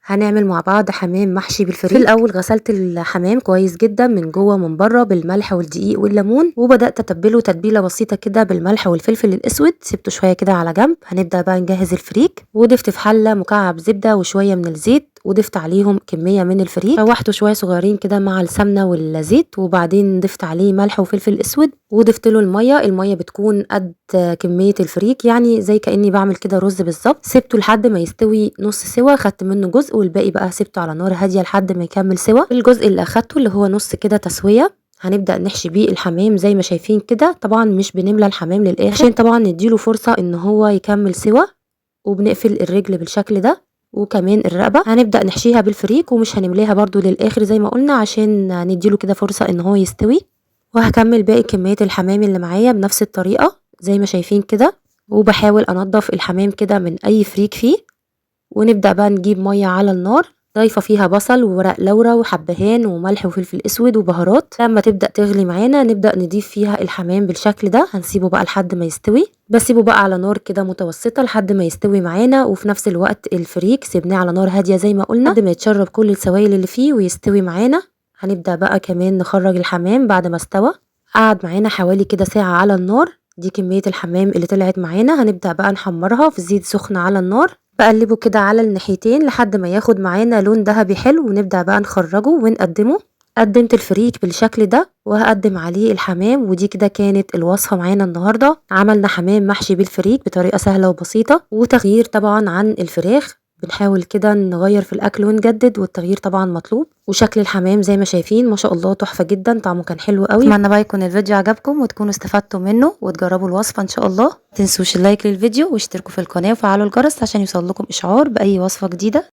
هنعمل مع بعض حمام محشي بالفريك. في الاول غسلت الحمام كويس جدا من جوه ومن بره بالملح والدقيق والليمون، وبدات اتبله تتبيله بسيطه كده بالملح والفلفل الاسود. سبته شويه كده على جنب. هنبدا بقى نجهز الفريك، وضفت في حله مكعب زبده وشويه من الزيت، وضفت عليهم كميه من الفريك، شوحته شويه صغيرين كده مع السمنه والزيت، وبعدين ضفت عليه ملح وفلفل اسود، وضفت له الميه بتكون قد كميه الفريك، يعني زي كاني بعمل كده رز بالظبط. سبته لحد ما يستوي نص سوا، خدت منه جزء والباقي بقى سبته على نار هاديه لحد ما يكمل سوا. الجزء اللي اخدته اللي هو نص كده تسويه، هنبدا نحشي بيه الحمام زي ما شايفين كده. طبعا مش بنملى الحمام للاخر عشان طبعا نديله فرصه ان هو يكمل سوا، وبنقفل الرجل بالشكل ده، وكمان الرقبه هنبدا نحشيها بالفريك، ومش هنملاها برده للاخر زي ما قلنا عشان نديله كده فرصه ان هو يستوي. وهكمل باقي كميه الحمام اللي معايا بنفس الطريقه زي ما شايفين كده، وبحاول انضف الحمام كده من اي فريك فيه. ونبدا بقى نجيب ميه على النار، ضايفه فيها بصل وورق لورا وحبهان وملح وفلفل اسود وبهارات. لما تبدا تغلي معانا نبدا نضيف فيها الحمام بالشكل ده. هنسيبه بقى لحد ما يستوي، بسيبه بقى على نار كده متوسطه لحد ما يستوي معانا. وفي نفس الوقت الفريك سيبناه على نار هاديه زي ما قلنا لحد ما يتشرب كل السوائل اللي فيه ويستوي معانا. هنبدا بقى كمان نخرج الحمام بعد ما استوى، قعد معانا حوالي كده ساعه على النار. دي كميه الحمام اللي طلعت معانا. هنبدا بقى نحمرها في زيت سخن على النار، بقلبه كده على الناحيتين لحد ما ياخد معانا لون ذهبي حلو، ونبدأ بقى نخرجه ونقدمه. قدمت الفريك بالشكل ده، وهقدم عليه الحمام. ودي كده كانت الوصفة معانا النهاردة. عملنا حمام محشي بالفريك بطريقة سهلة وبسيطة، وتغيير طبعا عن الفراخ. بنحاول كده نغير في الاكل ونجدد، والتغيير طبعا مطلوب. وشكل الحمام زي ما شايفين ما شاء الله تحفه جدا، طعمه كان حلو قوي. اتمنى بقى يكون الفيديو عجبكم وتكونوا استفدتوا منه وتجربوا الوصفه ان شاء الله. متنسوش اللايك للفيديو واشتركوا في القناه وفعلوا الجرس عشان يوصل لكم اشعار باي وصفه جديده.